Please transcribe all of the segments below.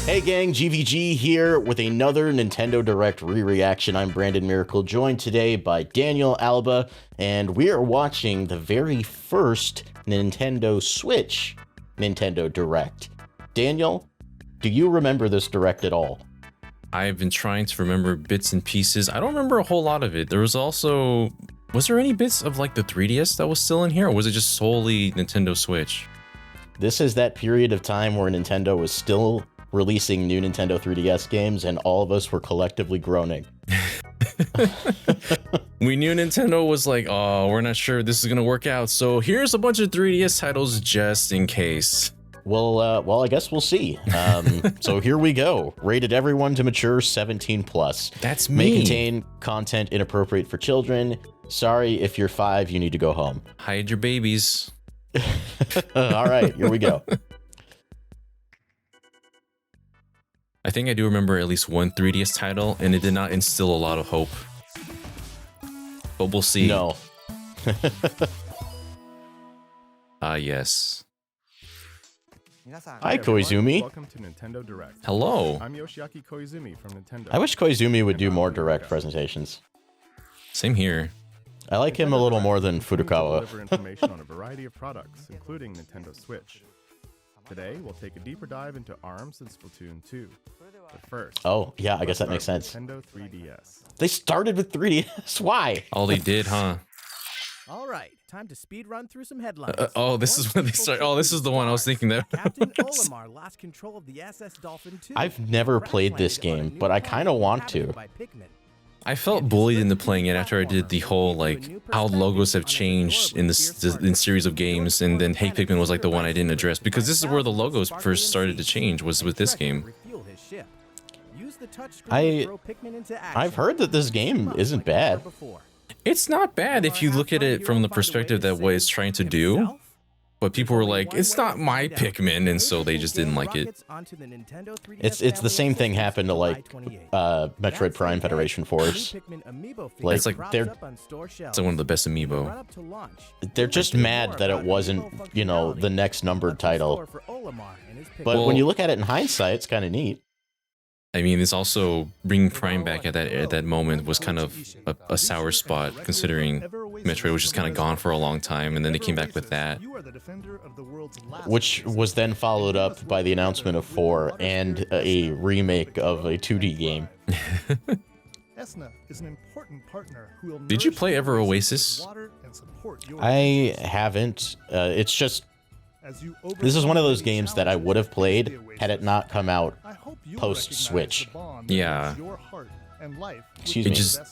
Hey gang, GVG here with another Nintendo Direct re-reaction. I'm Brandon Miracle, joined today by Daniel Alba, and we are watching the very first Nintendo Switch Nintendo Direct. Daniel, do you remember this Direct at all? I've been trying to remember bits and pieces. I don't remember a whole lot of it. There was also... Was there any bits of like the 3DS that was still in here, or was it just solely Nintendo Switch? This is that period of time where Nintendo was still releasing new Nintendo 3DS games, and all of us were collectively groaning. We knew Nintendo was like, oh, we're not sure this is gonna work out, so here's a bunch of 3DS titles just in case. Well, I guess we'll see. So here we go. Rated everyone to mature 17 plus. That's me. May contain content inappropriate for children. Sorry, if you're 5, you need to go home. Hide your babies. All right, here we go. I think I do remember at least one 3DS title, and it did not instill a lot of hope. But we'll see. No. Yes. Hi, Koizumi. Welcome to Nintendo Direct. Hello. I'm Yoshiaki Koizumi from Nintendo. I wish Koizumi would do more direct presentations. Same here. I like him a little more than Furukawa. Deliver information on a variety of products, including Nintendo Switch. Today, we'll take a deeper dive into ARMS and Splatoon 2. But first, Oh, yeah, I guess that makes sense. Nintendo 3DS. They started with 3DS. Why? All they did, huh? All right, time to speed run through some headlines. Oh, this is when they start. Oh, this is the one I was thinking that. Captain Olimar lost control of the SS Dolphin 2. I've never played this game, but I kind of want to. I felt bullied into playing it after I did the whole like how logos have changed in this in series of games, and then Hey Pikmin was like the one I didn't address because this is where the logos first started to change, was with this game. I've heard that this game isn't bad. It's not bad if you look at it from the perspective that what it's trying to do, but people were like, it's not my Pikmin, and so they just didn't like it. It's the same thing happened to like Metroid Prime Federation Force. Like it's like they're it's like one of the best amiibo. They're just mad that it wasn't, you know, the next numbered title. But when you look at it in hindsight, it's kind of neat. I mean, it's also bringing Prime back at that moment was kind of a sour spot, considering Metroid was just kind of gone for a long time, and then they came back with that. Which was then followed up by the announcement of 4 and a remake of a 2D game. Did you play ever Oasis? I haven't. It's just... This is one of those games that I would have played had it not come out post-Switch. Yeah. Excuse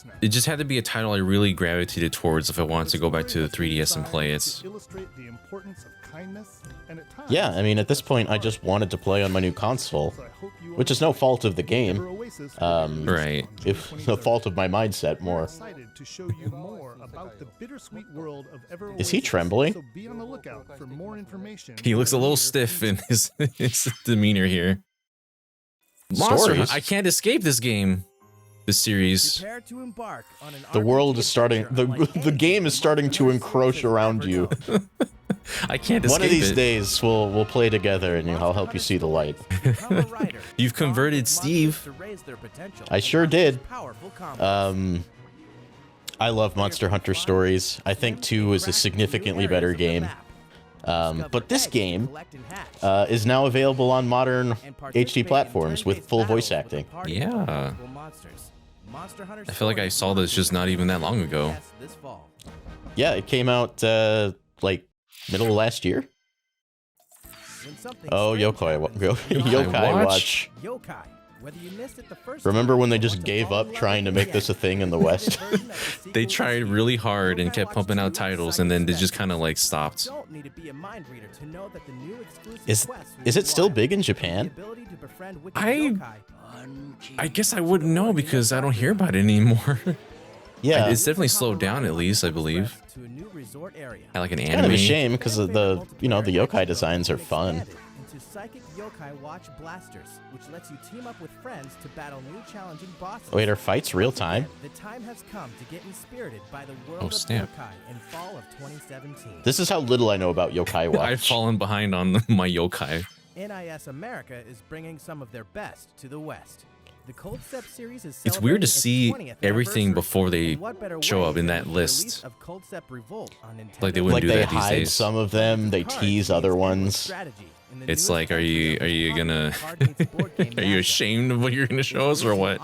me. It just had to be a title I really gravitated towards if I wanted to go back to the 3DS and play it. Yeah, I mean, at this point, I just wanted to play on my new console, which is no fault of the game. Right. If the fault of my mindset more. Is he trembling? He looks a little stiff in his demeanor here. Monster, I can't escape this game. This series. The world is starting. The game is starting to encroach around you. I can't escape it. One of these days, we'll play together, and I'll help you see the light. You've converted Steve. I sure did. I love Monster Hunter stories. I think 2 is a significantly better game. But this game is now available on modern HD platforms with full voice acting. Yeah. I feel like I saw this just not even that long ago. Yeah, it came out like middle of last year. Oh, Yokai Watch. Remember when they just gave up trying to make this a thing in the West? They tried really hard and kept pumping out titles, and then they just kind of like stopped. Is it still big in Japan? I guess I wouldn't know because I don't hear about it anymore. Yeah, it's definitely slowed down, at least I believe. I like an anime. Kind of a shame because of the the yokai designs are fun. Psychic Yokai Watch Blasters, which lets you team up with friends to battle new challenging bosses. Wait, are fights real time? The time has come to get inspirited by the world of snap. Yokai in fall of 2017. This is how little I know about Yokai Watch. I've fallen behind on my Yokai. NIS America is bringing some of their best to the West. The Cold Step series is It's weird to see celebrating its 20th everything anniversary, before they and what better show way up in than that with the release list. of Cold Step Revolt on Nintendo Like they wouldn't Like do they that these hide days. some of them, they tease other ones. It's like, are you gonna, are you ashamed of what you're gonna show us or what?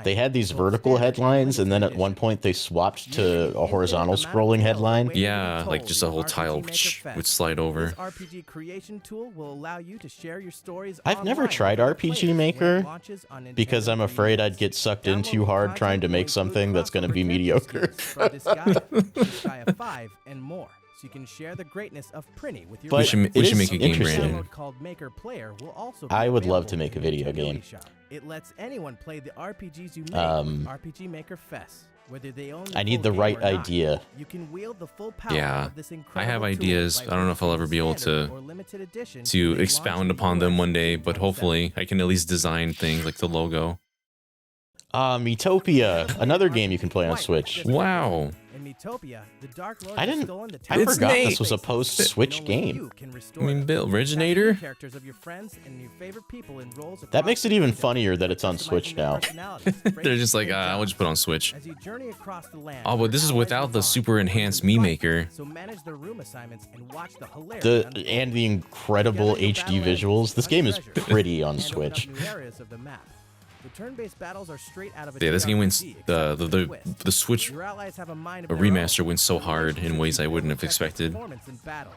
They had these vertical headlines, and then at one point they swapped to a horizontal scrolling headline. Yeah, like just a whole tile would slide over. This RPG creation tool will allow you to share your stories I've never online tried with other RPG players when it Maker launches on because I'm Nintendo afraid 3DS. I'd get sucked in Downloadable too hard content trying to will make include something that's going to be crossover mediocre. character skills from Disgaea, Disgaea 5, and more, so you can share the greatness of Prinny with your But We friends. should it make is a game, interesting. Brandon. Download called Maker Player will also be I would love available to make a in video Nintendo game. eShop. It lets anyone play the RPGs you make Um, with RPG Maker Fest. Whether they own I the need full the game right or not, idea. you can wield the full power Yeah, of this I have incredible tool ideas. by I don't know if I'll ever be able standard to or limited edition to when they expound launch in upon the them US one day, in but 2027. hopefully I can at least design things like the logo. Miitopia, another game you can play on Switch. Wow. In Miitopia, the Dark Lord I has didn't- stolen the I talent forgot of this was a spaces, post-Switch and only game. you can restore I mean, them. Bill, Cast Originator? new characters of your friends and your favorite people in roles That across makes it the even kingdom, funny that it's on Switch customizing their now. personalities, They're just like, phrases, and I'll just put on jobs. Switch. As you journey across the land, Oh, but this is allies without the respond, super enhanced and Me fight. Maker. So manage their room assignments and watch the hilarity The unfold. and the incredible Together you'll HD battle visuals. enemies, This hunt game is treasures, pretty on and open up Switch. new areas of the map. The turn-based battles are straight out of a Yeah, this game wins JRPG, the except for the twist. the Switch Your allies have a mind of a their own. remaster went so hard in ways I wouldn't have Affect expected. performance in battle.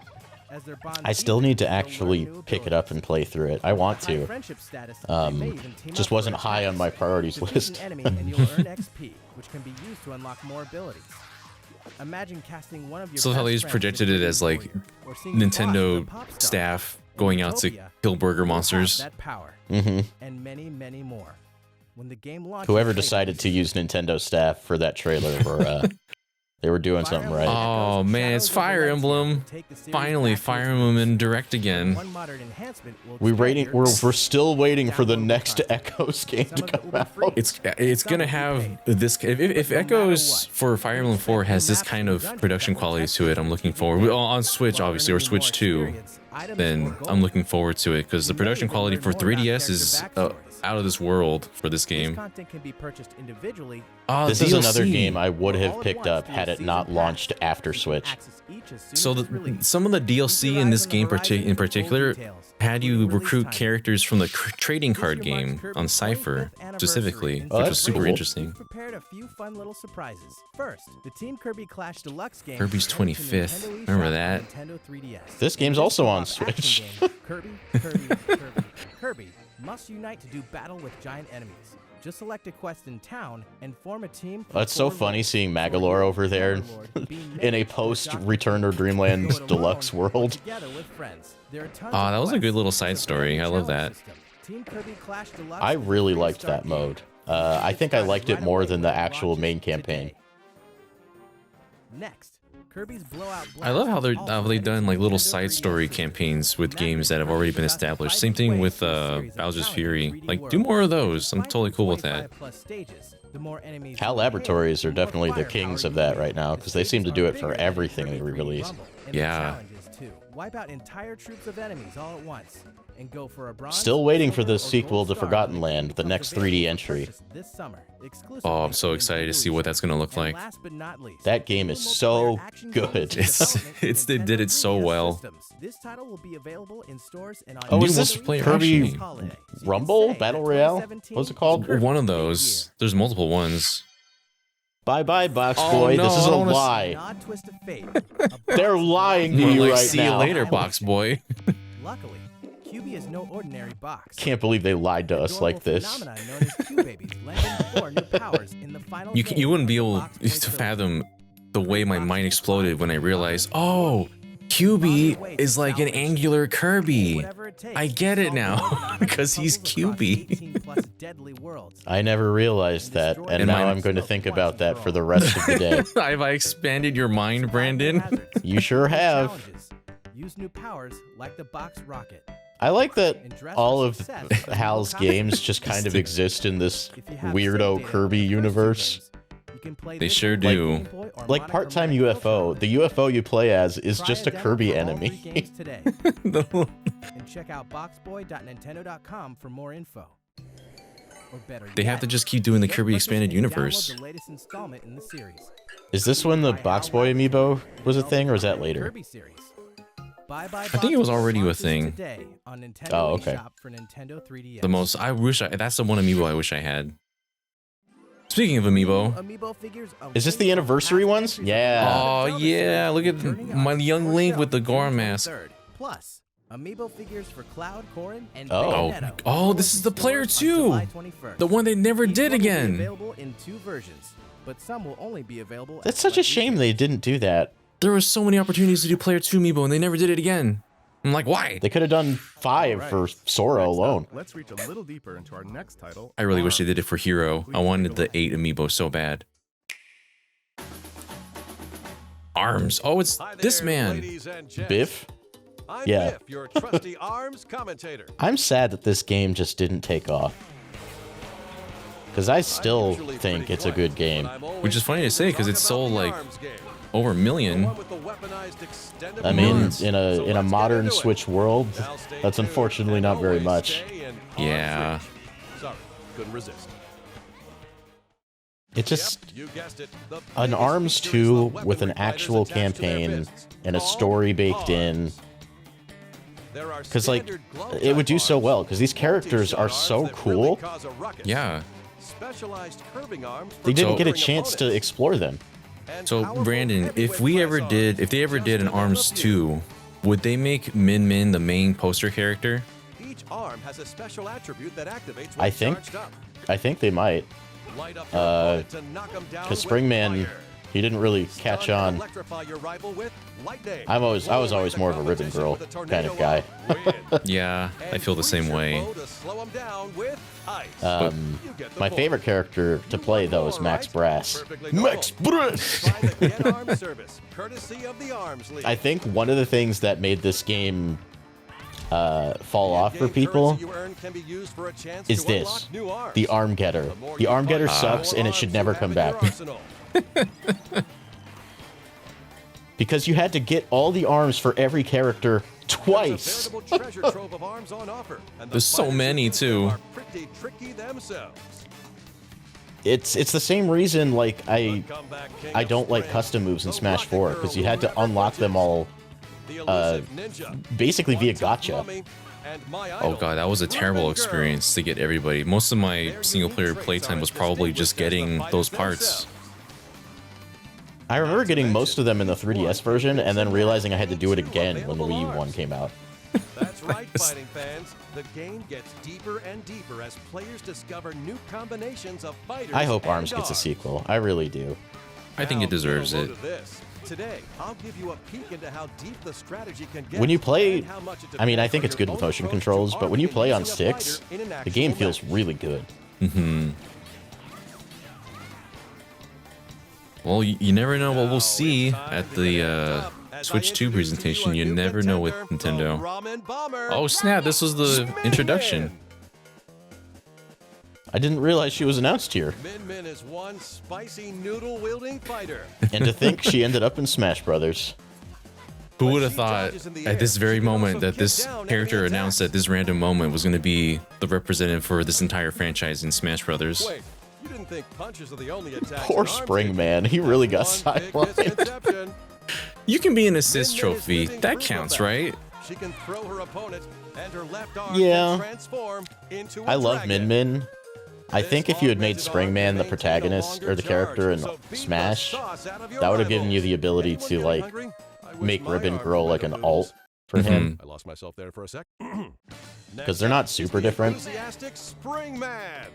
As their bonds I still deepen, need to you'll learn actually new pick it up and play through it. I want High to. friendship status, they may even team Just up for wasn't a high on my task. priorities Defeat list. an enemy and you'll earn XP, which can be used to unlock more abilities. Imagine casting one of your So how best they just friends projected as it a as like warrior, or seeing the boss as a Nintendo pop star. staff In going out to Utopia, kill burger you'll have monsters. that power, hmm and many, many more. When the game launches, Whoever later decided this to year, use Nintendo staff for that trailer were they were doing something right. Oh man, it's Fire Emblem. Finally, Fire Emblem in Direct again. We're still waiting for the next Echoes game to come out. It's gonna have this. If Echoes for Fire Emblem 4 has this kind of production quality to it, I'm looking forward. Well, on Switch, obviously, or Switch 2, then I'm looking forward to it because the production quality for 3DS is out of this world for this game. Oh, This is another game I would have picked up had it not launched after Switch. So some of the DLC in this game in particular had you recruit characters from the trading card game on Cypher specifically, Oh, which that's was super cool. interesting. Prepared a few fun little surprises. First, the Team Kirby Clash Deluxe game. Kirby's is coming to 25th. Nintendo Remember eShop that? and Nintendo 3DS. This game's In also on co-op action Switch. game, Kirby, Kirby, Kirby, Kirby must unite to do battle with giant enemies. Just select a quest in town and form a team. from That's so 4 funny roles. seeing Magalore over there Overlord being in a made post to adopt Return to Go Dreamland it Deluxe alone or world. together with friends. There are tons Aw, of that was a good quests. little side It's a story. I love challenge that. system. Team Kirby Clash Deluxe I is a really free liked start that game. mode. I think I liked it more than the actual main campaign. Next, Kirby's Blowout I love how Blast they've also done like little Nintendo side 3DS story system. campaigns with That games makes that have already been Kirby established. Clash Same thing with series of Bowser's challenging Fury. 3D Like, worlds. do more of those. I'm Find totally the cool with that. 25+ stages. The more enemies HAL you hit, Laboratories are the more definitely the firepower kings you of that get. right now, The 'cause they seem to stages do are it for bigger than everything they Kirby 3D release. Rumble, and the Yeah. challenges too. Wipe out entire troops of enemies all at once and go for a bronze, Still waiting for silver, the or sequel gold to star Forgotten when it Land, the becomes next available 3D for entry. purchase this summer, exclusively Oh, I'm so on excited to Nintendo see what that's gonna look And like. last but not least, That game is new so multiplayer action good. games in It's- development for it's- they did Nintendo it so 3DS well. systems. This title will be available in stores and on Oh, New is this multiplayer Kirby action. holiday. So you can Rumble? say Battle that Royale? 2017 What's it called? Kirby's One of big those. year. There's multiple ones. Bye bye, Box Oh, Boy. no, This is I a don't wanna lie. An odd twist of fate. They're lying to More you like, right see now. you later, box boy. Luckily, QB is no ordinary box. Can't believe they lied to us like this. Phenomenon known as Q-Babies landed 4 new powers in the final game You wouldn't be of the able Box Boy to trilogy. fathom the way my mind exploded when I realized, oh, QB is like an angular Kirby. Whatever it takes I to get it solve the now, overwhelming because he's puzzles across QB. 18+ deadly worlds. I never realized that, and And now mine- I'm going to think about that for the rest of the day. Have I expanded your mind, Brandon? Hazards, You sure have. challenges, use new powers like the box rocket. I like that And dress all for of success with Hal's no costume. games just kind of exist in this If you have weirdo save data Kirby from the first two universe. games, you can play They this sure on do. Game Boy or Like part-time monochromatic UFO. filter. The UFO you play as is Try just a demo Kirby for all three enemy. games today. The- And check out boxboy.nintendo.com for more info. Or better They yet, have to just keep doing the get Kirby purchase Expanded and download Universe. the latest installment in the series. Is this when the Box Boy amiibo was a thing, or is that later? Kirby series. Bye-bye I think it was Box Boy already a launches thing. today on Nintendo Oh, okay. eShop for Nintendo 3DS. The most, that's the one amiibo I wish I had. Speaking of amiibo. Amiibo figures Is this the anniversary ones? Yeah. Oh yeah, look at my young Link with the Goron mask. Plus, amiibo figures for Cloud, Corrin, and Oh. Bayonetta. Oh, this is the player On 2. July 21st. The one they never Each did one will be again. Available in 2 versions, but some will only be available. That's at such a select shame retailers. they didn't do that. There were so many opportunities to do player 2 amiibo and they never did it again. I'm like, why? They could have done 5 Alright. for Sora Next up, alone. let's reach a little deeper into our next title. I really wish they Arms. did it for Hero. I wanted the 8 amiibo so bad. Arms. Oh, it's Hi this there, man. ladies and gents. Biff? I'm Yeah. Biff, your trusty arms commentator. I'm sad that this game just didn't take off. Because I still I'm usually think pretty it's a quiet, good game. but I'm always Which is funny to say because it's talk sold about the like arms game. over a The million. one with the weaponized extended I mean, arms. in So a let's get modern into it. Switch world, Now stay that's tuned unfortunately and not very always much. stay in Yeah. arm's reach. Sorry, couldn't resist. It just Yep, you guessed it. The an biggest Arms feature is 2 the with weaponry an fighters actual attached to their campaign fists, and a called story baked arms. in. There are Because like, standard glow it would type do so arms, well. Because these characters are multi-shot so arms that really cool. cause a ruckus, Yeah. specialized curving arms for They didn't So- get a countering chance to opponents, explore them. and So powerful Brandon, if heavyweight we press ever arms, did, if they ever just did an to name a Arms few. 2, would they make Min Min the main poster character? Each arm has a special attribute that activates when I think- charged up. I think they might. Light up your opponent to knock 'em down Because with Springman, fire. he didn't really Stun catch and on. electrify your rival with lightning. I was always Or more of a the Ribbon competition Girl with a kind of tornado guy. of wind. Yeah, I And feel the same freeze your way. foe to slow 'em down with ice. You get the My point. favorite character to You play want though more, is Max right? Brass. Perfectly normal. Max Brass. Try the Get Arms service, courtesy of the Arms League. I think one of the things that made this game fall off for In-game people currency you earn can be used for a chance is to this, unlock new arms. the Arm Getter. The more The you Arm Getter fight, the sucks more and it should arms never you come have in back. your arsenal. Because you had to get all the arms for every character There's twice. a veritable treasure trove of arms on offer, and the There's so fighters many, who use them too. are pretty tricky themselves. It's the same reason like The comeback king I of don't like spring, custom moves in the Smash Rocket 4 Girl because you who had to never unlock them flinches, all the elusive ninja, basically via One-Tooth gotcha. Mummy, and my Oh idol, god, that was a terrible Reliving Girl. experience to get everybody. Most of my single player playtime was probably just getting those parts. I remember getting most of them in the 3DS version and then realizing I had to do it again when the Wii U one came out. That's right, fighting fans. The game gets deeper and deeper as players discover new combinations of fighters. I hope and Arms gets a sequel. I really do. I think it Now, deserves get a it. load of this. Today, I'll give you a peek into how deep the strategy can get. When you play, and how much it I mean, I depends think on it's your good with own motion approach to controls, but when you arming play and on using a sticks, fighter in an the game actual feels match. really good. Well, you never know what we'll see at the Switch 2 presentation. You never know with Nintendo. Oh snap, this was the introduction. I didn't realize she was announced here. Min Min is one spicy noodle wielding fighter. And to think she ended up in Smash Brothers. Who would have thought at this very moment that this character announced at this random moment was going to be the representative for this entire franchise in Smash Brothers? Wait, you didn't think punches are the only attacks? Poor in Arms Spring League? Man, he really got One big sidelined. misconception. You can be an assist Min Min is trophy. living That proof of counts, that. right? She can throw her opponent, and her left arm Yeah. can transform into a I love Min dragon. Min. I think if you had made Spring Man the protagonist or the character in Smash, that would have given you the ability to like make Ribbon Girl like an alt for him. I lost myself there for a sec. 'Cause they're not super different. Enthusiastic Spring Man.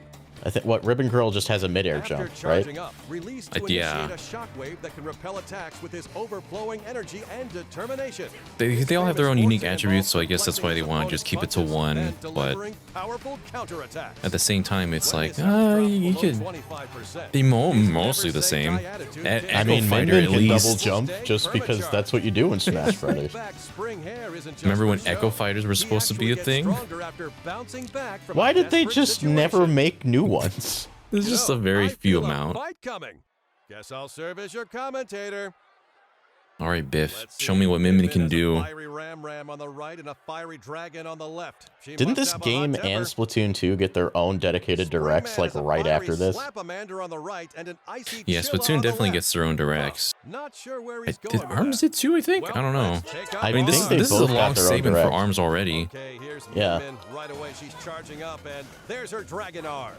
I think what Ribbon Girl just has a midair After jump, charging right? up, release to Yeah. initiate a shockwave that can repel attacks with his overflowing energy and determination. They all have their own unique attributes, so I guess that's why they want to just keep it to one. But Powerful counterattacks. at the same time, it's When like, his health drops you below could 25%. be mostly Never the say same. die attitude. At I mean, Echo Min Fighter Min at can double least. jump just because that's what you do in Smash Brothers. Back spring hair isn't just Remember when for show. Echo Fighters were He supposed to be a actually thing? gets stronger after bouncing back from Why a did they desperate just never situation. make new ones? There's just a very I few feel a amount. fight coming. Guess I'll serve as your commentator. All right, Biff, Let's show see. me what Min Min Min can has a do. fiery ram on the right and a fiery dragon on the left. She Didn't must this have a hot game temper. and Splatoon 2 get their own dedicated directs Springman like has a right fiery after this? Slap-a-mander on the right and an icy Yeah, Chilla Splatoon on the definitely left. gets their own directs. Not sure where he's Did going with ARMS that. did too, I think? Well, I don't know. let's take out I I mean, think this they is a both got long their own segment for direct. ARMS already. Okay, here's Yeah. Min Min. Right away, she's charging up, and there's her dragon arm.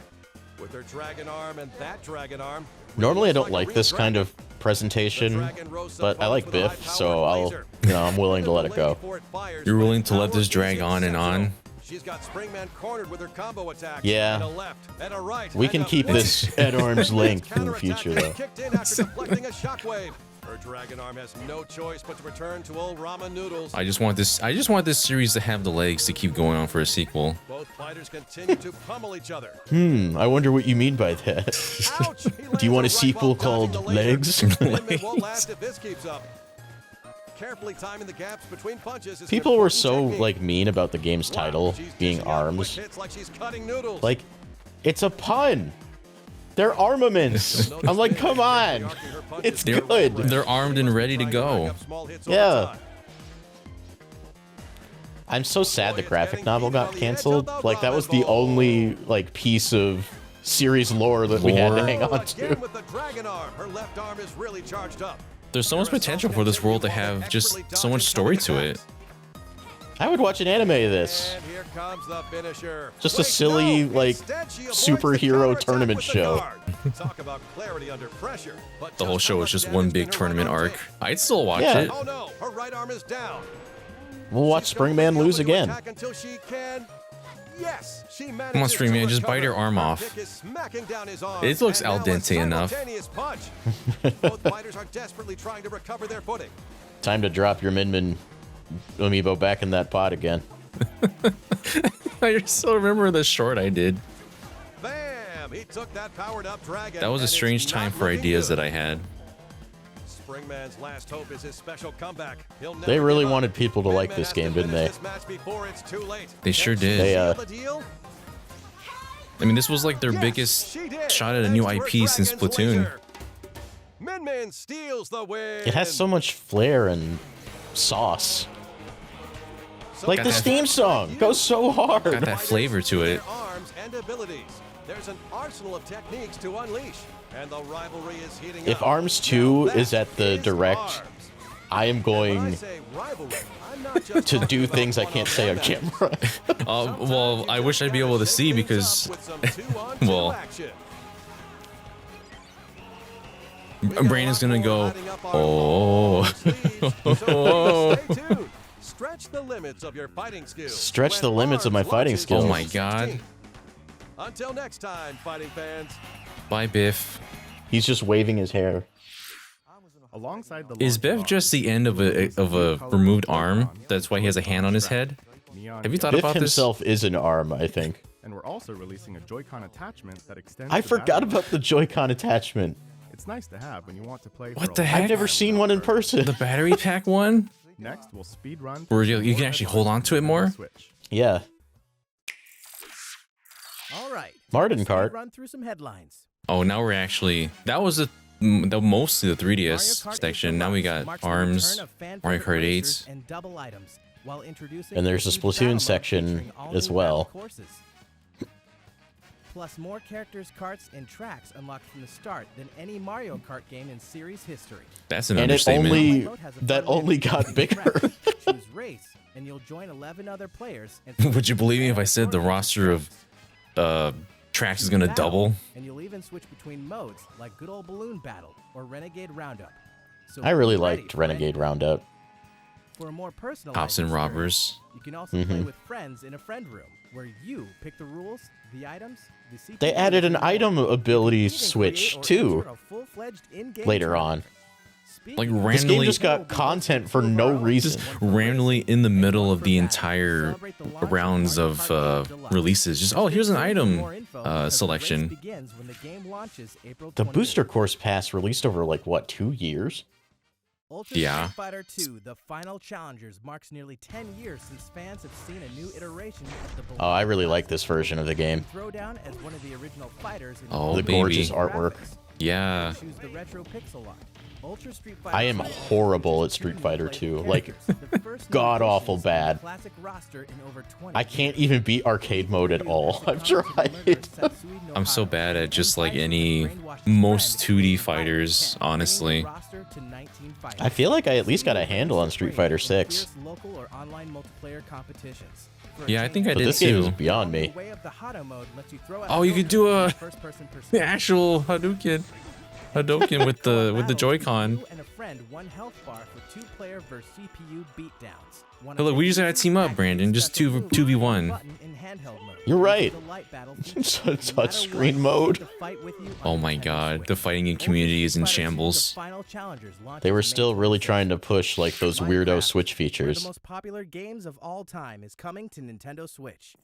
With her dragon arm and that dragon arm. Normally I looks don't a like real this dragon. kind of The presentation, dragon rose but I above like with a Biff, high-powered so laser. I'm willing to let it go. Before it fires, You're willing to let power this is drag on and exceptional. on? She's got Springman cornered with her combo attacks. Yeah. And a left and a right. We and can a keep right. this at arm's length in the Counterattack future, is though. kicked in after deflecting a shockwave. Her dragon arm has no choice but to return to old ramen noodles. I just want this series to have the legs to keep going on for a sequel. Both fighters continue to pummel each other. I wonder what you mean by that. Ouch! Do you want a sequel called Legs? Min Min won't last if this keeps up. Carefully timing the gaps between punches is People were important so technique. like mean about the game's Wow, title she's being dishing out quick arms. hits like she's cutting noodles. Like, it's a pun. They're armaments. I'm like, come on. It's good. They're armed and ready to go. Yeah. I'm so sad the graphic novel got canceled. Like, that was the only like piece of series lore that we had to Lore. hang on Again to. with the dragon arm. Her left arm is really charged up. There's so much potential for this world to have just so much story to it. I would watch an anime of this. And here comes the finisher. Just a Wait, silly, no. like, Instead, she avoids superhero the counterattack tournament with the show. guard. Talk about clarity under pressure. But The whole just show how is just much one damage big can her tournament right arm arc. take? I'd still watch Yeah. it. Oh no, her right arm is down. We'll watch She's going Springman to be lose able to again. attack until she can. Yes, she Come on, manages to Springman, just bite recover. her arm off. Kick is smacking down his arm, It looks and now al a dente enough. simultaneous punch. Both fighters are desperately trying to recover their footing. Time to drop your Min Min amiibo back in that pot again. I still remember the short I did. Bam! He took that powered up dragon. That was a and it's strange not time for looking ideas good. that I had. Springman's last hope is his special comeback. He'll never They really give up. wanted people to Min like Min this has game, to didn't finish they? this match before it's too late. They sure Can she did. They, seal the deal? I mean, this was like their Yes, biggest she did. shot at a new Thanks to IP her since dragon's Splatoon. laser. Min Min steals the win. It has so much flair and sauce. So Like Got this that- theme song goes so Got hard. that flavor to it. Their arms and abilities. There's an arsenal of techniques to unleash, and the rivalry is heating If up. Arms 2 Now is that at the is direct, Arms. I am When I going say rivalry, I'm not just to talking do about things I can't say on one-on-one matches. camera. Well, I wish I'd be able to see because, well, Brandon's gonna go, oh. Stretch the limits of your fighting skills. Stretch the when limits of my Arms fighting launches skills. Oh my Arms God. 16. Until next time, fighting fans. Bye, Biff. He's just waving his hair. Alongside the Is launch Biff box, just the end of a removed arm? That's why he has a hand on his head? neon Have you thought Biff about this? himself is an arm, I think. And we're also releasing a Joy-Con attachment that extends. I the forgot battery. about the Joy-Con attachment. It's nice to have when you want to play. What for the a heck? long I've never time seen without one in hurting. person. The battery pack one? Next, we'll speed run. Where through you more can actually headlines hold on to it on the more? Switch. Yeah. All right. Martin Speed Cart. Run through some headlines. Oh, now we're actually... That was mostly the 3DS Mario Kart section. 8 Now we Deluxe got marks the ARMS, return of fan Mario favorite Kart racers 8s. and double items, while introducing And there's a huge Splatoon battle mode section featuring all as new well. battle courses. Plus more characters, carts, and tracks unlocked from the start than any Mario Kart game in series history. That's an And it understatement. only Mode has a that fun only mix got between bigger. tracks. Choose race, and you'll join 11 other players. And Would you believe me if I said the roster of tracks is gonna double? And you'll even switch between modes like good old balloon battle or renegade roundup. So I really be ready liked for Renegade anything. Roundup. For a more personal Cops and experience, robbers. you can also play Mhm. with friends in a friend room where you pick the rules, the items, the CPU, They added an and more. item You can ability even switch create or too enter a full-fledged in-game later tournament. on. Speaking Like of This game randomly- just got content for no reason. Randomly in the middle of the entire rounds of releases. Just, oh, here's an item selection. The booster course pass released over like what, 2 years? Ultra Yeah. Street Fighter 2, the final challengers, marks nearly 10 years since fans have seen a new iteration of the Oh, I really beloved like this version of the game. Throwdown as one of the original fighters in Oh, The baby. gorgeous artwork. graphics. Yeah. Choose the retro pixel art. Ultra Street Fighter I am 2 horrible at Street Fighter 2. Like, the first new god-awful additions to the bad. classic roster in over 20 I can't even beat arcade mode at all. I've tried. I'm so bad at just like any most 2D fighters, honestly. I feel like I at least got a handle on Street Fighter 6. Local or online multiplayer competitions. Yeah, I think I But did this game is too. beyond me. Oh, you could do a actual Hadouken with the Joy-Con. And a friend, one health bar for 2-player versus CPU beatdowns. Hey, look, we just gotta team up, Brandon. Just 2v1. You're right. Touchscreen mode. Oh my god, the fighting in community is in shambles. They were still really trying to push like those weirdo Switch The features. most popular games of all time is coming to Nintendo Switch.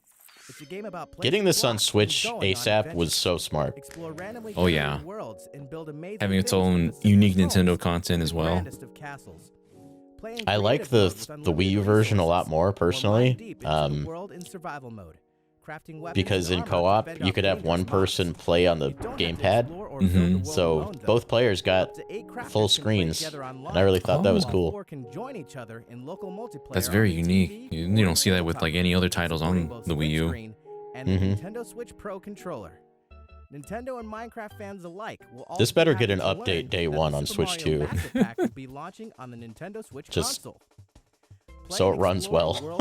It's a game about Getting this on blocks and Switch going on ASAP adventures. was so smart. Explore randomly Oh, yeah. generated worlds and build amazing Having its things own with the unique simplest Nintendo homes content as and well. grandest of castles. Play in I like creative the mode with the unlimited Wii U version a lot resources, more or personally. dive deep into the world in survival mode. Crafting weapons Because and in armor to co-op, fend you off could have dangerous one mobs. person play on the You don't have to gamepad. explore or build the world So alone, though. both players got Up to 8 crafters full can play screens, together and online. I really thought that was Oh. cool. Four can join each other in local multiplayer That's on very the unique. TV You or don't see that with like any other titles supporting on both the Wii U. screen and Mhm. the Nintendo Switch Pro controller. Nintendo and Minecraft fans alike will also This better be get happy an to update learn day that the one on Super Switch Mario 2. Massive Pack will be launching on the Nintendo Switch Just console. so it runs well.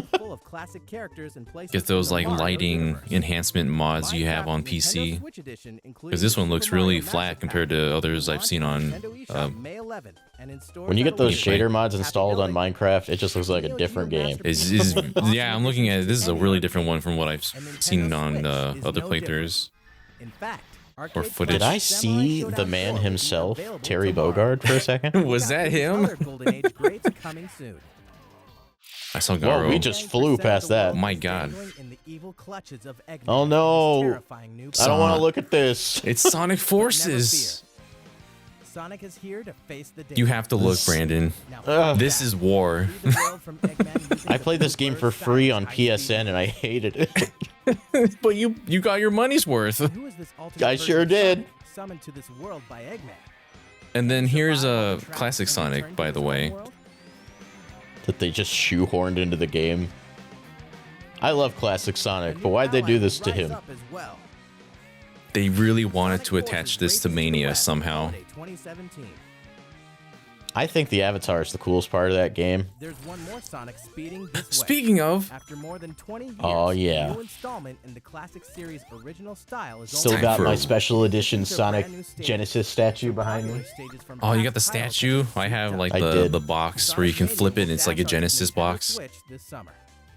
Get those like lighting enhancement mods you have on PC. Because this one looks really flat compared to others I've seen on. When you get those Gameplay. shader mods installed on Minecraft, it just looks like a different game. Yeah, I'm looking at it. This is a really different one from what I've seen on other playthroughs. In fact, Or footage. Did I see the man himself, Terry Bogard, for a second? Was that him? I saw Garo. Whoa, we just flew past that. My god. Oh no! I don't want to look at this. It's Sonic Forces. Sonic is here to face the You have to look, Brandon. This is war. I played this game for free on PSN and I hated it. But you got your money's worth. I sure did. Summoned to this world by Eggman. And then here's a classic Sonic, by the way. That they just shoehorned into the game. I love classic Sonic, but why'd they do this to him? They really wanted to attach this to Mania somehow. I think the Avatar is the coolest part of that game. There's one more Sonic speeding this way. Speaking of, After more than 20 years, Oh, yeah. a new installment in the classic series original style is Still Time got for- my special edition Sonic Genesis statue behind me. oh, you got the statue? I have like I did. the box where you can flip it and it's like a Genesis box. This summer.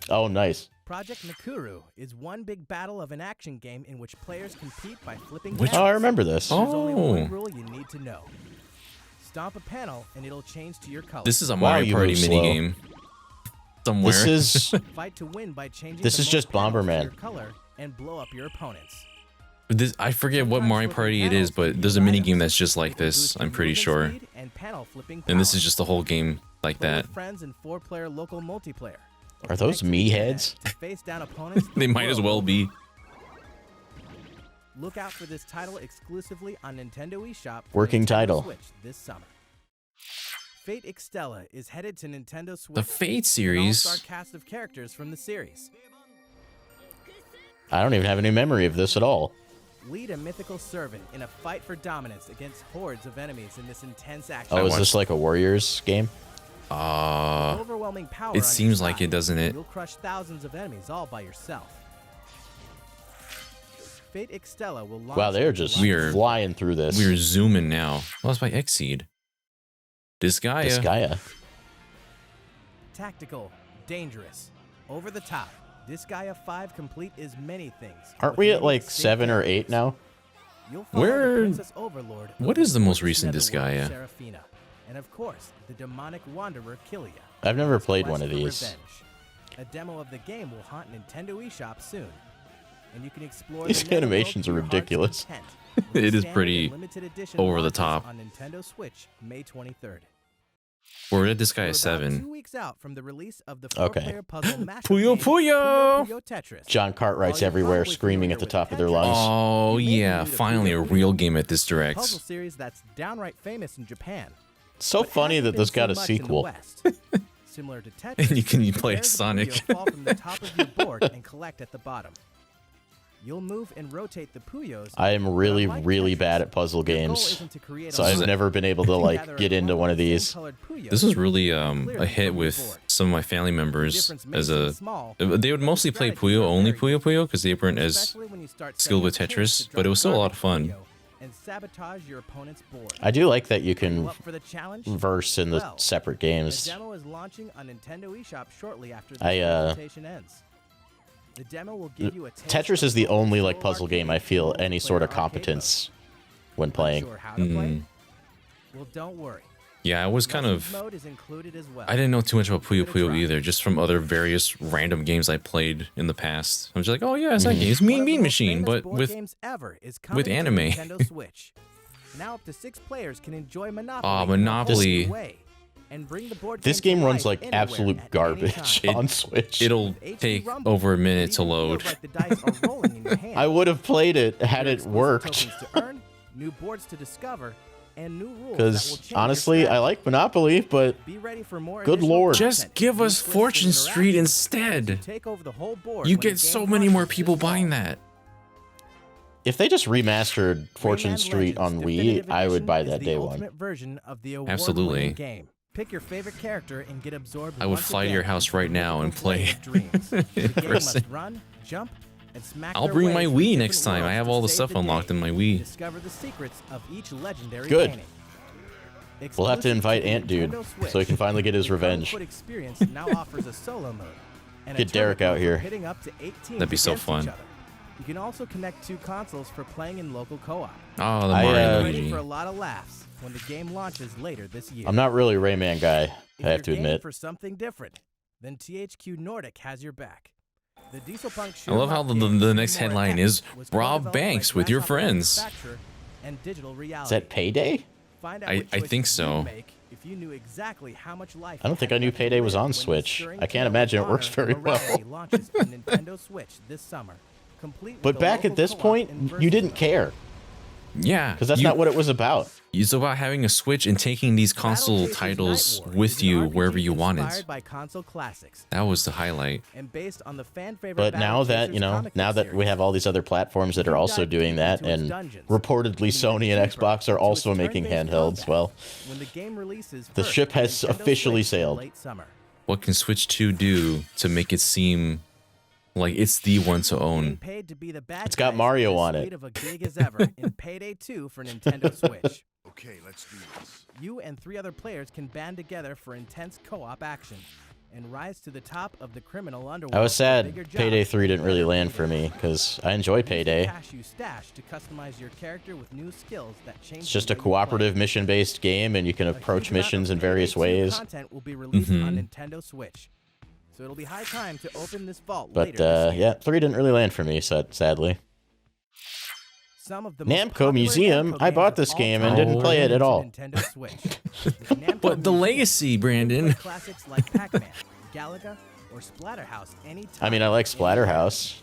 Oh, nice. Project Nakuru is one big battle of an action game in which players compete by flipping Which- Oh, I panels. remember this. There's only Oh. one rule you need to know. Stomp a panel and it'll change to your color. This is a Wow, Mario you Party move slow. minigame. Somewhere. This is Fight to win by changing This the is most just panels to Bomberman. your color and blow up your opponents. This, I forget what Mario Party it is, but there's a minigame that's just like this, I'm pretty sure. And this is just the whole game like that. Friends and 4-player local multiplayer. Are those me heads? Face down opponents They might as well be. Look out for this title exclusively on Nintendo eShop. for Working Nintendo title. Switch this summer. Fate Extella is headed to Nintendo Switch. The Fate with an series. all-star cast of characters from the series. I don't even have any memory of this at all. Lead a mythical servant in a fight for dominance against hordes of enemies in this intense action. Oh, is watched- this like a Warriors game? Overwhelming power it on seems your like side. it, doesn't it? You'll crush thousands of enemies all by yourself. Fate Extella will launch Wow, they're in just July. We're- flying through this. We're zooming now. Well, it's by Xseed. Disgaea. This Gaia. Tactical, dangerous, over the top. Disgaea 5 Complete is many things. Aren't with we at many like distinct 7 or 8 characters. now? You'll follow the Where- Princess Overlord what of is the most Fortress recent Netherworld, Disgaea? Seraphina, and of course, the demonic wanderer Killia. I've never His played quest one of for these. revenge. A demo of the game will haunt Nintendo eShop soon, and you can explore These the netherworld animations to are your heart's ridiculous. content with It is standard pretty and limited edition over the launches top. on Nintendo Switch May 23rd. Or did this guy We're a about 7? 2 weeks out from the release of the Okay. 4-player puzzle mashup Puyo game, Puyo! Puyo Tetris. John Cartwright's While you're everywhere probably screaming familiar at the with top of their Tetris, lungs. Oh you may be yeah, new to finally a Puyo real Puyo, game at this a puzzle direct. series that's downright famous in Japan. So but funny hasn't that this been got so a much in the sequel. West. Similar to Tetris, And you play players of Sonic. Puyo fall from the top of your board and collect at the bottom. You'll move and rotate the Puyos. I am really, but unlike really Tetris, bad at puzzle your goal games, isn't to create so a I've line. never been able to Gather like a get into clump one of of these. same-colored Puyos. This was really Clear a them hit from your with board. some of my family The members difference may as seem a. small, They would mostly play strategy Puyo, is only very Puyo Puyo, because they weren't as especially when you start skilled with setting up pins Tetris, to but it drop was still a lot of garbage fun. Puyo and sabotage your opponent's board. I do like that you Are you can up for the challenge? verse in the Well, separate The games. demo is launching on Nintendo eShop shortly after this I, presentation ends. The demo will give you a taste Tetris of is the full only like control puzzle game I arcade feel and any sort of multiplayer arcade competence when mode. playing. Unsure how to play? Well, don't worry. Yeah, I was kind Lessons of. mode is included as well. I didn't know too much about Puyo Give it a Puyo try. either, just from other various random games I played in the past. I was just like, oh yeah, it's that Mhm. game. It's One Mean of the Bean most Machine, famous but board with games ever is with coming to anime. Nintendo Switch. Now up to 6 players can enjoy Monopoly. Aw, in a whole new Monopoly. way, and bring the board This game to game runs life like anywhere absolute at any garbage time. on Switch. it'll With HD take Rumble, over a it minute to even load. feels like the dice are rolling in your hand. I would have played it had There are it exclusive worked. tokens to earn, new boards to discover, and new rules that will Because change your honestly, I strategy. like Monopoly, but Be ready for more Good additional lord. Just content, give new us twists and Fortune Street interactions as you instead. take over the whole board You when the get so game many more launches people this fall. buying that. if they just remastered Fortune Rayman Street on Legends Wii, Definitive I would Edition buy is that the day one. ultimate version of the Absolutely. award-winning game. Pick your favorite character and get absorbed. I would once fly to again your house into the right now and mythical play world of dreams. The in game person. must run, jump, and smack I'll their bring way my through Wii different next time. I worlds have to all the save stuff the unlocked day. in my Wii. Discover the secrets of each legendary Good. painting. We'll have to Exclusive invite the Ant Dude Nintendo so he Switch, can finally get his the revenge. Foot experience now offers a solo mode. And a Get Derek tournament out mode for here. hitting up to 8 teams That'd be so against each fun. other. You can also connect 2 consoles for playing in local co-op. Oh, the I, Mario uh, and Ready Luigi. for a lot of laughs when the game launches later this year. I'm not really a Rayman guy, If I have you're to game admit. for something different, then THQ Nordic has your back. The Dieselpunk I love how the next headline is Rob Banks with your friends. And digital Is reality. that Payday? Find out I what choices think you'd so. make if you knew exactly how much life I don't you think had I knew left to Payday was live on when the Switch. stirring I can't tale of imagine it works honor very and well. morality launches on Nintendo Switch this summer, complete with But a back local at this co-op point, and you versus didn't mode. care. Yeah, Because that's not what it was about. It's about having a Switch and taking these Battle console Chasers titles Night War with is an you RPG wherever you wanted. inspired by console classics That was the highlight. and based on the fan favorite But Battle now that, Chasers you know, comic now book that we series, have all these other platforms that are you also dive doing deep that, into its and dungeons, reportedly leading Sony and deeper Xbox are into also its making turn-based handhelds, combat well, when the game releases the first ship on has Nintendo officially Switch in sailed. late summer. What can Switch 2 do to make it seem like it's the one to Getting own? paid to be the bad It's got guys Mario is as on it. sweet of a gig as ever in Payday 2 for Nintendo Switch. Okay, let's do this. You and 3 other players can band together for intense co-op action and rise to the top of the criminal underworld. I was for bigger sad Payday jobs 3 didn't and really better land for payday. me, because I enjoy Use the Payday. cash you stash to customize your character with new skills that change It's just the a way you play. cooperative mission-based game, and you can A approach huge amount missions of in various Payday 2 ways. Content will be released on Mhm. Nintendo Switch, so it'll be high time to open this vault But, later this year. yeah, 3 didn't really land for me, sadly. Some of the most Namco popular Museum, Namco I games bought of this all game time and didn't Oh, play it are at all. on Nintendo Switch. The Namco But the Museum legacy, can play Brandon. classics like Pac-Man, Galaga, or Splatterhouse anytime. I mean, I like anywhere. Splatterhouse.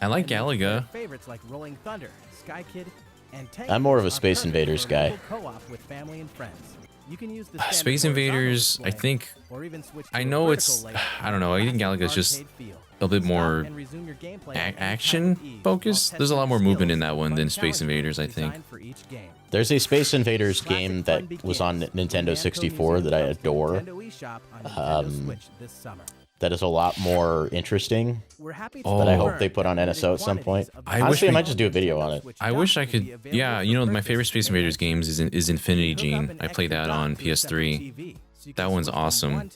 I like And new player Galaga. Favorites like Rolling Thunder, Sky Kid, and Tank I'm more of a Wars are Space perfect Invaders for guy. local co-op with family and friends. You can use the standard Space horizontal Invaders, I display, think or even switch to I a know vertical it's- layout I don't know, I think classic Galaga's just arcade feel. a bit Stop more and resume your gameplay at any time action with ease focused. while There's a lot testing more movement in skills that one and than fun Space challenges Invaders, I think. designed for each game. There's a Space Invaders Classic game fun that was on begins when Nintendo Namco 64 Museum that I comes to adore. Nintendo eShop on Nintendo Um, Switch this summer. That is a lot more interesting. We're happy to Oh. That I Oh. hope they put on NSO at some point. I Honestly, wish I might just do a video on it. I wish I could. Yeah, you know, my favorite Space Invaders games is Infinity Gene. I played that on PS3. That one's awesome.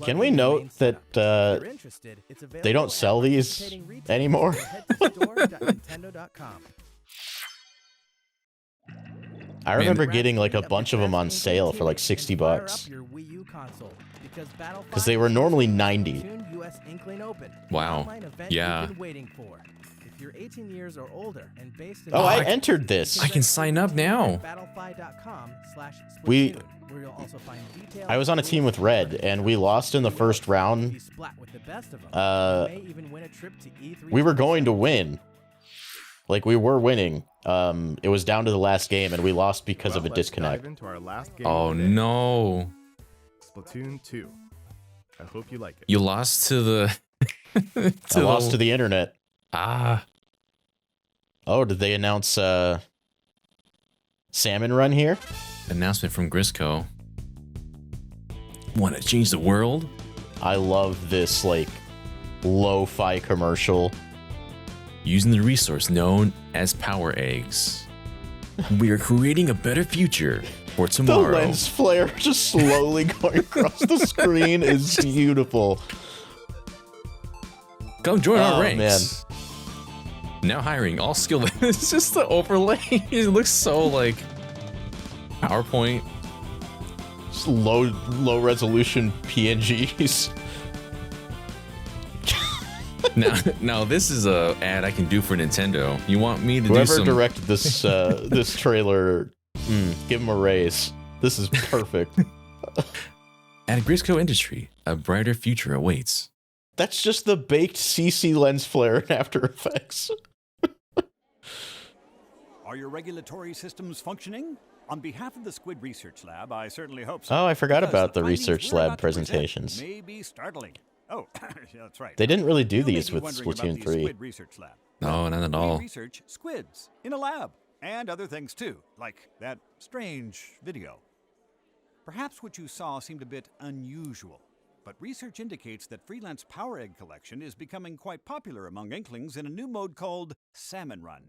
Can we note that they don't sell these anymore? I remember getting like a bunch of them on sale for like $60 because they were normally 90. Wow. Yeah. If you're 18 years or older and based in Oh, I I- entered this. I can sign up now. Battlefy.com/Splatoon, We- where you'll also find details. I was on a team with Red, and we lost in the first If you round. splat with the best of them, you may even win a trip to E3. We were going to win. Like, we were winning. It was down to the last game, and we lost because of a Let's disconnect. dive into our last game Oh of the day, no. Splatoon 2. I hope you like it. You lost to the I lost to the internet. Ah. Oh, did they announce Salmon Run here? Announcement from Grisco. Want to change the world? I love this, like, lo-fi commercial. Using the resource known as power eggs. We are creating a better future for The tomorrow. lens flare just slowly going across the screen is beautiful. Come join Oh, our ranks. Now hiring all skilled. It's just the overlay. It looks so like PowerPoint. Just low resolution PNGs. Now this is a ad I can do for Nintendo. You want me to do Whoever some? directed this this trailer, give him a raise. This is perfect. At Grisco Industry, a brighter future awaits. That's just the baked CC lens flare in After Effects. Are your regulatory systems functioning? On behalf of the Squid Research Lab, I certainly hope so. Oh, I forgot Because about the findings research we're lab about to present presentations. May be startling. Oh, yeah, that's right. They didn't really do You may these be with wondering about Splatoon the 3. Squid Research Lab. No, not at We all. research squids in a lab and other things too, like that strange video. Perhaps what you saw seemed a bit unusual, but research indicates that freelance power egg collection is becoming quite popular among Inklings in a new mode called Salmon Run.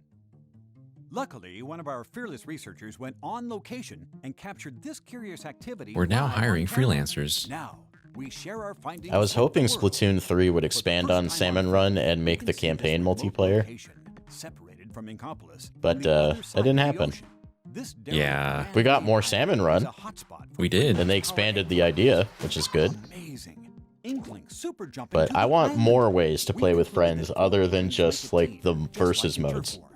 Luckily, one of our fearless researchers went on location and captured this curious activity. We're now live on hiring camera. freelancers. Now, we share our findings. I was with the hoping world. Splatoon 3 would For the expand first on time Salmon on Run film, and we make can the see this campaign remote multiplayer. location, separated from Inkopolis, But, on the other that side didn't of the happen. ocean. This Yeah. derelict We got more man-made Salmon island Run. is a hotspot for We did. And they expanded the idea, which is good. Amazing. Inkling super jumping But to I the want island. more ways to We play with concluded friends that other than Inklings just, like a like, the team, just versus like in modes. Turf War.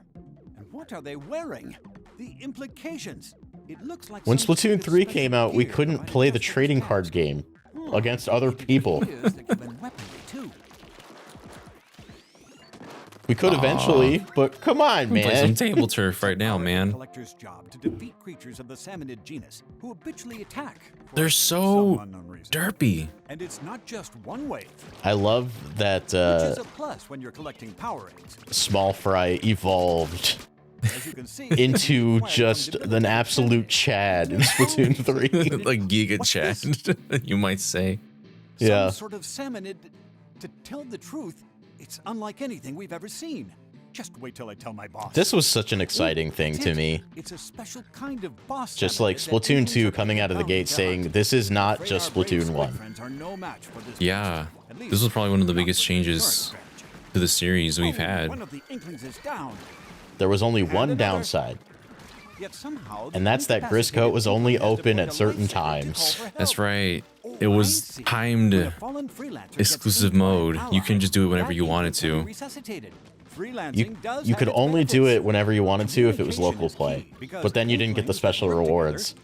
And what are they wearing? The implications. It looks like When some Splatoon kind of 3 special came out, we gear couldn't provided play the just for trading this card task. game against other Maybe people. it is that give them weaponry, too. We could eventually, but come on, Play some man. table turf right now, Power man. Collector's job to defeat creatures of the salmonid genus who habitually attack. for They're some so unknown reason. derpy. And it's not just one wave, I love that which is a plus when you're collecting power eggs. Small Fry evolved As you can see, into required some just an debilitating absolute damage. Chad in Splatoon 3. Like Giga What's Chat, this? you might say. Yeah. Some sort of salmonid. To tell the truth, it's unlike anything we've ever seen. Just wait till I tell my boss. This was such an exciting thing That's to it. me. It's a special kind of boss. Just like salmonid that Splatoon Inklings 2 are coming out of the bound gate to saying, hunt. this is not Afraid just our brave Splatoon squid 1. friends are no match for this Yeah. beast. At least This was probably one of the not biggest with changes current strategy. to the series we've Oh, had. One of the Inklings is down. There was only one another. downside, Yet somehow and that's that Grisco was only open at certain times. That's right. It was timed exclusive mode. You can just do it whenever you wanted to. You could only do it whenever you wanted to if it was local play, but then you didn't get the special rewards.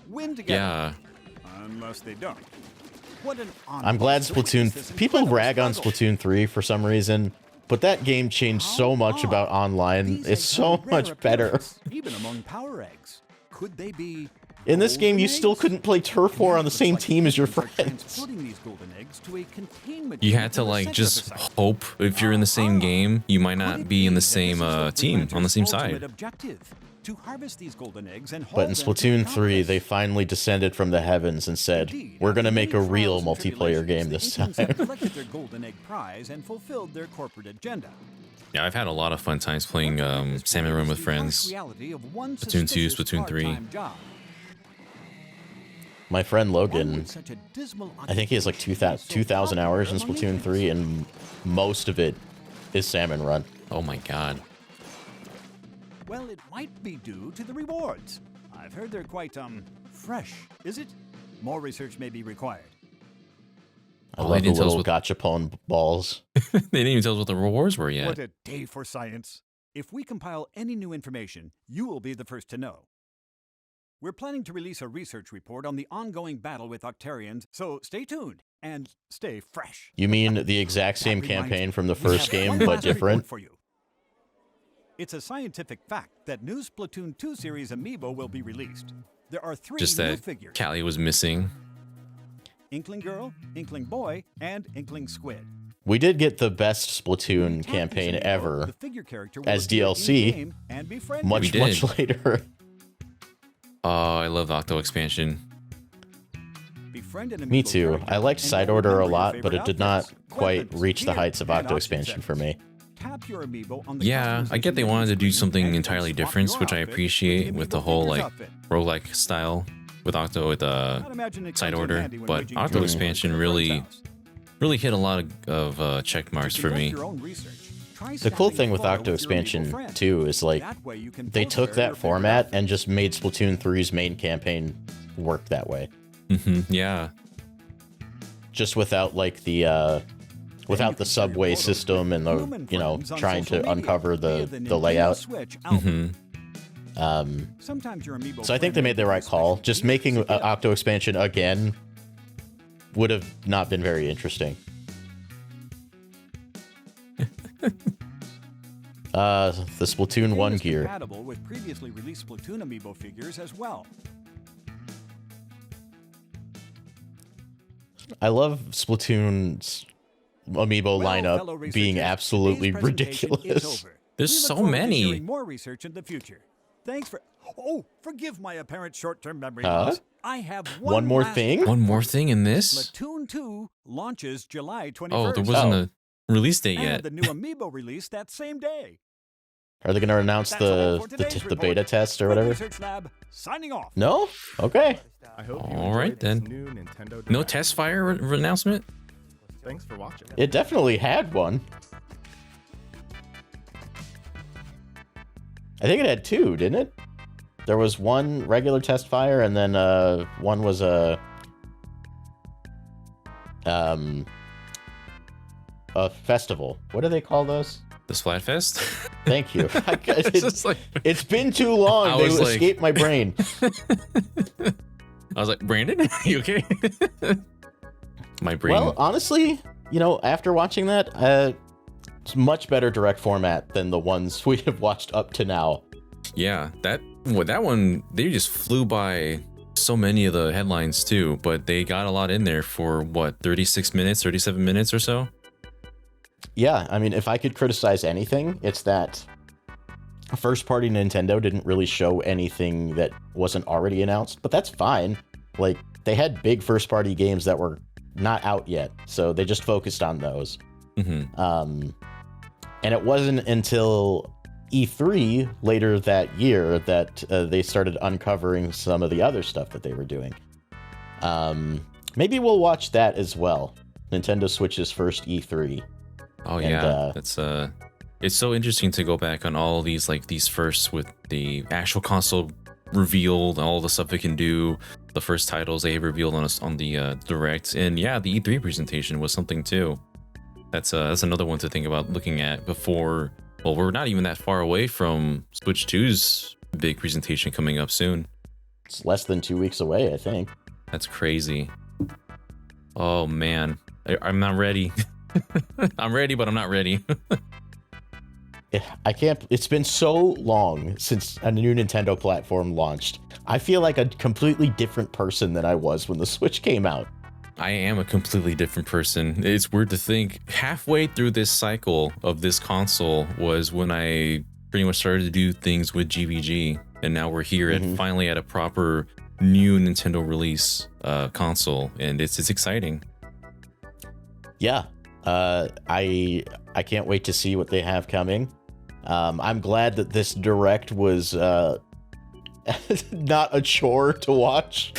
Yeah. Unless they don't. What an I'm glad Splatoon... People rag on Splatoon 3 for some reason, but that game changed so much about online. It's so much better. Even among power eggs. Could they be In this game, you golden still eggs? couldn't play Turf War on the Looks same like team as your Inklings are friends. transporting these golden eggs to a containment You unit had to in the like center just of the site. hope if you're in the same game, you might Could not it be in the that same this is team on the same Freelancer's ultimate side. objective, to harvest these golden eggs and haul But in them to Splatoon 3, Inkopolis. they finally descended from the heavens and said, Indeed, we're gonna after make a many real trials and multiplayer game tribulations, this the Inklings have time. collected their golden egg prize and fulfilled their corporate agenda. Yeah, I've had a lot of fun times playing Salmon Run with friends. Splatoon Splatoon 2, Splatoon 3. My friend Logan, I think he has like 2,000 hours in Splatoon 3, and most of it is Salmon Run. Oh my god. Well, it might be due to the rewards. I've heard they're quite, fresh. Is it? More research may be required. I Oh, they love the didn't tell us little what- gachapon balls. They didn't even tell us what the rewards were yet. What a day for science. If we compile any new information, you will be the first to know. We're planning to release a research report on the ongoing battle with Octarians, so stay tuned and stay fresh. You mean the exact same That reminds campaign me, from the we first have game, one but last report different? for you. It's a scientific fact that new Splatoon 2 series amiibo will be released. There are 3 Just new that figures: Callie was missing. Inkling Girl, Inkling Boy, and Inkling Squid. We did get the best Splatoon Tap campaign this amiibo, ever the figure character will as appear DLC, in-game and befriend you. much, We much did. later. Oh, I love the Octo expansion. Befriend an Me amiibo too. character I liked and Side you'll Order a remember your lot, but it favorite did not outfits, quite weapons, reach the gear, heights of and Octo option expansion for me. Tap your amiibo on the Yeah, I get they customization wanted to do screen something and entirely swap different, your which I outfit appreciate with the amiibo whole figure's like outfit. roguelike style with Octo with I'd imagine it Side comes in Order, handy when but waging Octo trade wars expansion at a friend's really house. hit a lot of check marks To for conduct me. your own research, try The cool snapping thing a with photo Octo with your amiibo expansion friend. too is like That way you can they both took wear that your favorite format outfit. and just made Splatoon 3's main campaign work that way. Yeah, Just without like the without the subway system and the, you know, trying to uncover the layout. Sometimes your amiibo So I think they made the right call. Just making Octo expansion again would have not been very interesting. The Splatoon 1 gear. Compatible with previously released Splatoon amiibo figures as well. I love Splatoon's amiibo Well, lineup fellow being researchers, absolutely today's presentation is ridiculous. over. There's We look so forward to many. hearing more research in the future. Thanks for. Oh, forgive my apparent short-term memory Huh? loss. I have One more last thing? fact. One more thing in this? Splatoon 2 launches July 21st. Oh, there wasn't a release date and yet. the new amiibo release that same day. Are they going to announce That's all for today's the report. beta test or Quick whatever? Research Lab signing off. No? Okay. I hope you All enjoyed right, this then. new Nintendo No Direct. test fire announcement? Thanks for watching. It definitely had one. I think it had 2, didn't it? There was one regular test fire, and then one was a festival. What do they call those? The Splatfest? Thank you. It's just like, It's been too long. I They was like- escaped my brain. I was like, Brandon, you okay? My brain. Well, honestly, you know, after watching that, it's much better direct format than the ones we have watched up to now. Yeah, that one, they just flew by so many of the headlines too, but they got a lot in there for what, 36 minutes, 37 minutes or so? Yeah, I mean, if I could criticize anything, it's that first-party Nintendo didn't really show anything that wasn't already announced, but that's fine. Like, they had big first-party games that were not out yet, so they just focused on those. Mm-hmm. And it wasn't until E3 later that year that they started uncovering some of the other stuff that they were doing. Maybe we'll watch that as well. Nintendo Switch's first E3. Oh And, yeah, that's it's so interesting to go back on all these firsts with the actual console revealed, all the stuff it can do, the first titles they revealed on the direct, and yeah, the E3 presentation was something too. That's another one to think about looking at before. Well, we're not even that far away from Switch 2's big presentation coming up soon. It's less than 2 weeks away, I think. That's crazy. Oh man, I'm not ready. I'm ready, but I'm not ready. I can't. It's been so long since a new Nintendo platform launched. I feel like a completely different person than I was when the Switch came out. I am a completely different person. It's weird to think halfway through this cycle of this console was when I pretty much started to do things with GVG, and now we're here at finally at a proper new Nintendo release console, and it's exciting. Yeah, I can't wait to see what they have coming. I'm glad that this direct was not a chore to watch.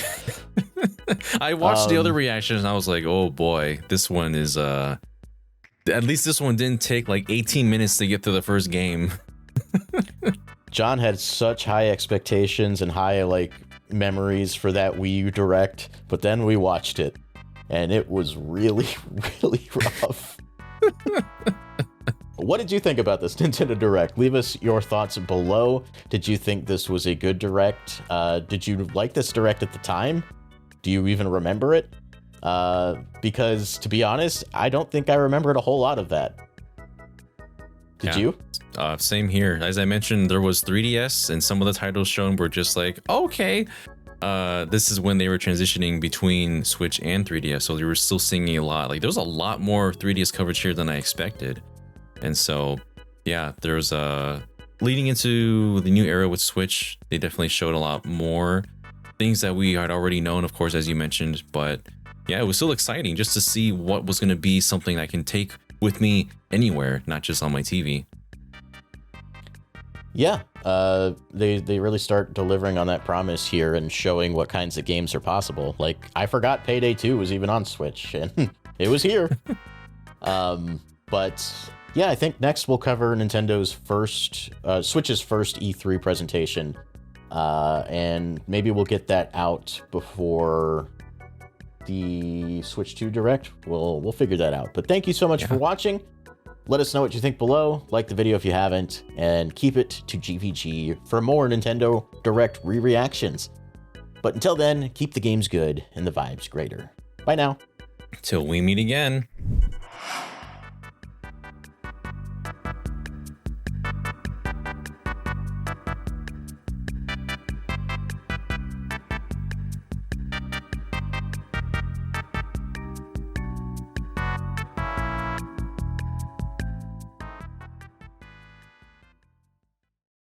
I watched the other reactions and I was like, oh boy, this one is at least this one didn't take like 18 minutes to get to the first game. John had such high expectations and high memories for that Wii U direct, but then we watched it and it was really, really rough. what did you think about this Nintendo Direct? Leave us your thoughts below. Did you think this was a good Direct? Did you like this Direct at the time? Do you even remember it? Because, to be honest, I don't think I remembered a whole lot of that. Did you? Same here. As I mentioned, there was 3DS, and some of the titles shown were just like, okay. This is when they were transitioning between Switch and 3DS, so they were still seeing a lot. Like, there was a lot more 3DS coverage here than I expected. And so, yeah, there's leading into the new era with Switch, they definitely showed a lot more things that we had already known, of course, as you mentioned. But yeah, it was still exciting just to see what was going to be something I can take with me anywhere, not just on my TV. Yeah, they really start delivering on that promise here and showing what kinds of games are possible. Like, I forgot Payday 2 was even on Switch, and it was here. But yeah, I think next we'll cover Nintendo's Switch's first E3 presentation, and maybe we'll get that out before the Switch 2 Direct. We'll figure that out. But thank you so much for watching. Let us know what you think below, like the video if you haven't, and keep it to GVG for more Nintendo Direct re-reactions. But until then, keep the games good and the vibes greater. Bye now. Till we meet again.